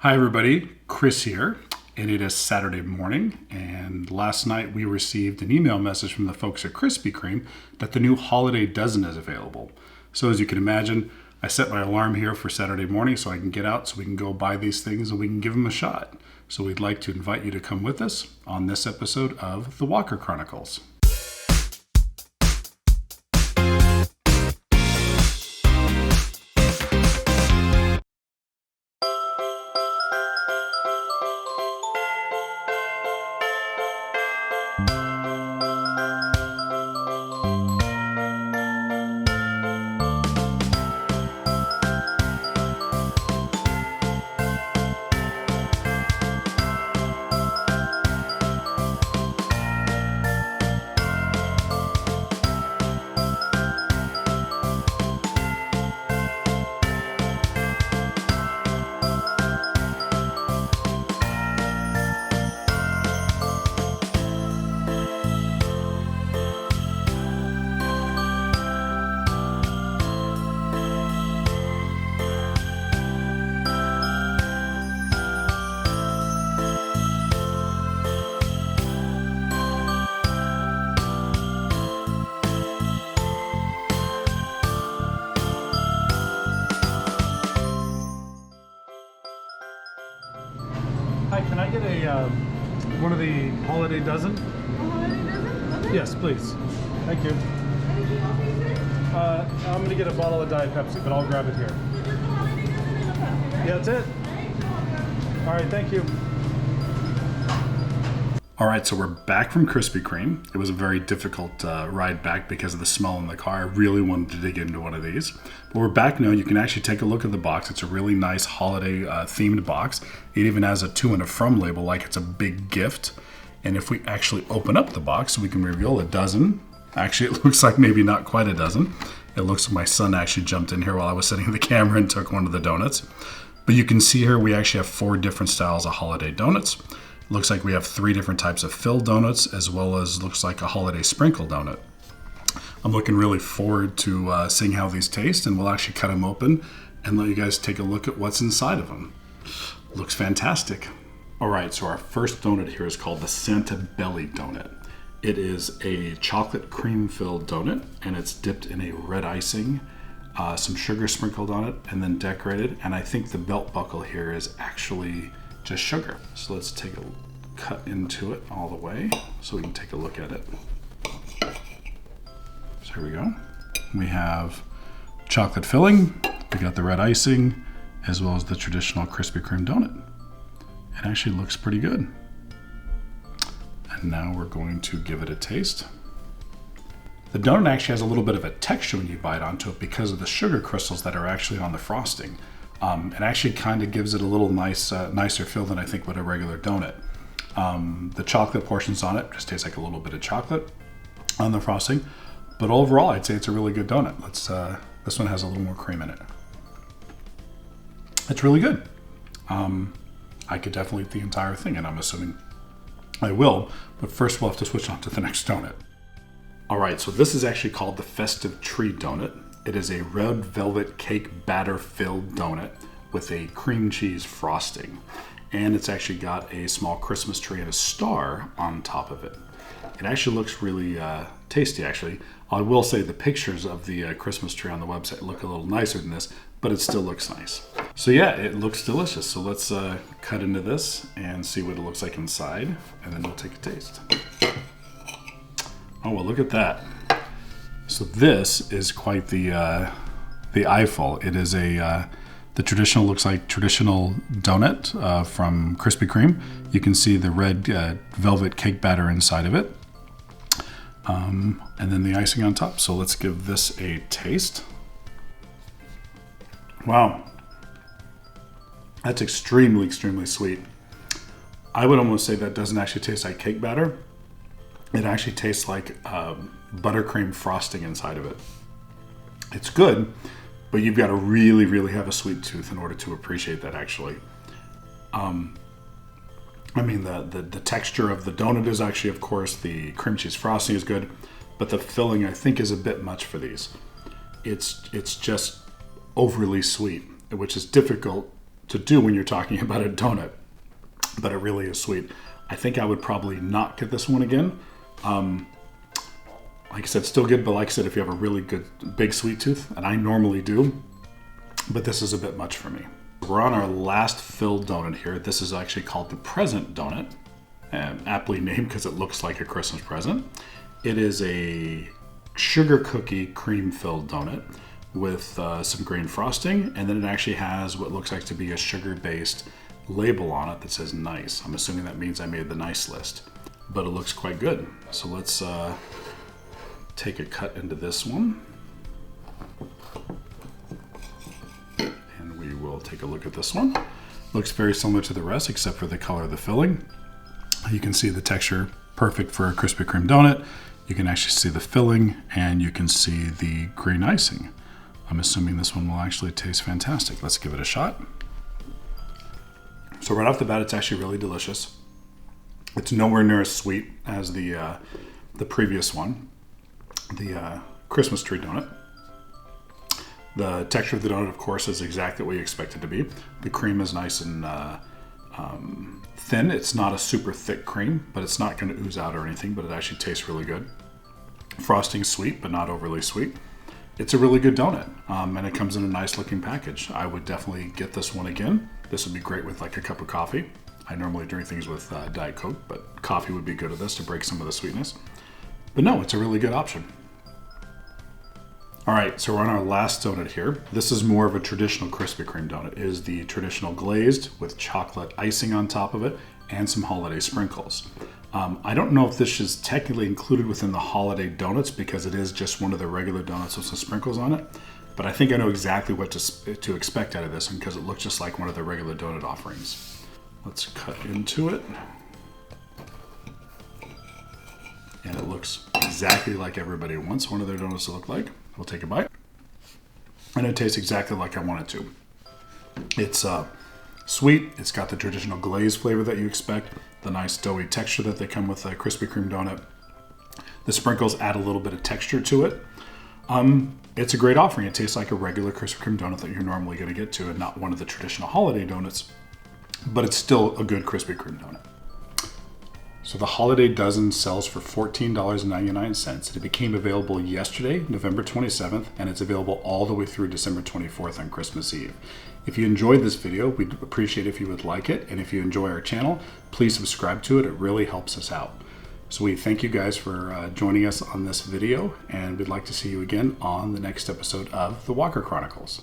Hi everybody, Chris here, and it is Saturday morning, and last night we received an email message from the folks at Krispy Kreme that the new holiday dozen is available. So as you can imagine, I set my alarm here for Saturday morning so I can get out so we can go buy these things and we can give them a shot. So we'd like to invite you to come with us on this episode of The Walker Chronicles. Hi, can I get a one of the holiday dozen? Holiday dozen? Okay. Yes, please. Thank you. Anything else for you, sir? I'm gonna get a bottle of Diet Pepsi, but I'll grab it here. So just the holiday dozen and a Pepsi, right? Yeah, that's it. Thanks, you're welcome. All right, thank you. All right, so we're back from Krispy Kreme. It was a very difficult ride back because of the smell in the car. I really wanted to dig into one of these. But we're back now. You can actually take a look at the box. It's a really nice holiday themed box. It even has a to and a from label like it's a big gift. And if we actually open up the box, we can reveal a dozen. Actually, it looks like maybe not quite a dozen. It looks like my son actually jumped in here while I was setting the camera and took one of the donuts. But you can see here we actually have 4 different styles of holiday donuts. Looks like we have 3 different types of filled donuts, as well as looks like a holiday sprinkle donut. I'm looking really forward to seeing how these taste, and we'll actually cut them open and let you guys take a look at what's inside of them. Looks fantastic. All right, so our first donut here is called the Santa Belly donut. It is a chocolate cream filled donut, and it's dipped in a red icing, some sugar sprinkled on it, and then decorated. And I think the belt buckle here is actually just sugar. So let's take a cut into it all the way so we can take a look at it. So here we go. We have chocolate filling, we got the red icing, as well as the traditional Krispy Kreme donut. It actually looks pretty good. And now we're going to give it a taste. The donut actually has a little bit of a texture when you bite onto it because of the sugar crystals that are actually on the frosting. It actually kind of gives it a little nicer feel than I think would a regular donut. The chocolate portions on it just taste like a little bit of chocolate on the frosting. But overall, I'd say it's a really good donut. This one has a little more cream in it. It's really good. I could definitely eat the entire thing, and I'm assuming I will. But first, we'll have to switch on to the next donut. All right, so this is actually called the Festive Tree Donut. It is a red velvet cake batter filled donut with a cream cheese frosting. And it's actually got a small Christmas tree and a star on top of it. It actually looks really tasty, actually. I will say the pictures of the Christmas tree on the website look a little nicer than this, but it still looks nice. So yeah, it looks delicious. So let's cut into this and see what it looks like inside, and then we'll take a taste. Oh, well, look at that. So this is quite the eyeful. It is the traditional, looks like traditional donut from Krispy Kreme. You can see the red velvet cake batter inside of it. And then the icing on top. So let's give this a taste. Wow. That's extremely, extremely sweet. I would almost say that doesn't actually taste like cake batter. It actually tastes like buttercream frosting inside of it. It's good, but you've got to really, really have a sweet tooth in order to appreciate that, actually. I mean, the texture of the donut is actually, of course, the cream cheese frosting is good, but the filling, I think, is a bit much for these. It's just overly sweet, which is difficult to do when you're talking about a donut, but it really is sweet. I think I would probably not get this one again. Like I said, still good, but like I said, if you have a really good big sweet tooth, and I normally do, but this is a bit much for me. We're on our last filled donut here. This is actually called the Present Donut, and aptly named because it looks like a Christmas present. It is a Sugar Cookie Kreme filled donut with some green frosting, and then it actually has what looks like to be a sugar-based label on it that says nice. I'm assuming that means I made the nice list, but it looks quite good. So let's take a cut into this one, and we will take a look at this one. Looks very similar to the rest except for the color of the filling. You can see the texture, perfect for a Krispy Kreme donut. You can actually see the filling, and you can see the green icing. I'm assuming this one will actually taste fantastic. Let's give it a shot. So right off the bat, it's actually really delicious. It's nowhere near as sweet as the previous one, the Christmas tree donut. The texture of the donut, of course, is exactly what you expect it to be. The cream is nice and thin. It's not a super thick cream, but it's not going to ooze out or anything, but it actually tastes really good. Frosting is sweet, but not overly sweet. It's a really good donut, and it comes in a nice looking package. I would definitely get this one again. This would be great with like a cup of coffee. I normally drink things with Diet Coke, but coffee would be good at this to break some of the sweetness. But no, it's a really good option. All right, so we're on our last donut here. This is more of a traditional Krispy Kreme donut. It is the traditional glazed with chocolate icing on top of it and some holiday sprinkles. I don't know if this is technically included within the holiday donuts because it is just one of the regular donuts with some sprinkles on it. But I think I know exactly what to expect out of this one because it looks just like one of the regular donut offerings. Let's cut into it. And it looks exactly like everybody wants one of their donuts to look like. We'll take a bite. And it tastes exactly like I want it to. It's sweet. It's got the traditional glaze flavor that you expect. The nice doughy texture that they come with a Krispy Kreme donut. The sprinkles add a little bit of texture to it. It's a great offering. It tastes like a regular Krispy Kreme donut that you're normally going to get to and not one of the traditional holiday donuts, but it's still a good Krispy Kreme donut. So the holiday dozen sells for $14.99. It became available yesterday, November 27th, and it's available all the way through December 24th on Christmas Eve. If you enjoyed this video, we'd appreciate if you would like it, and if you enjoy our channel, please subscribe to it. It really helps us out. So we thank you guys for joining us on this video, and we'd like to see you again on the next episode of The Walker Chronicles.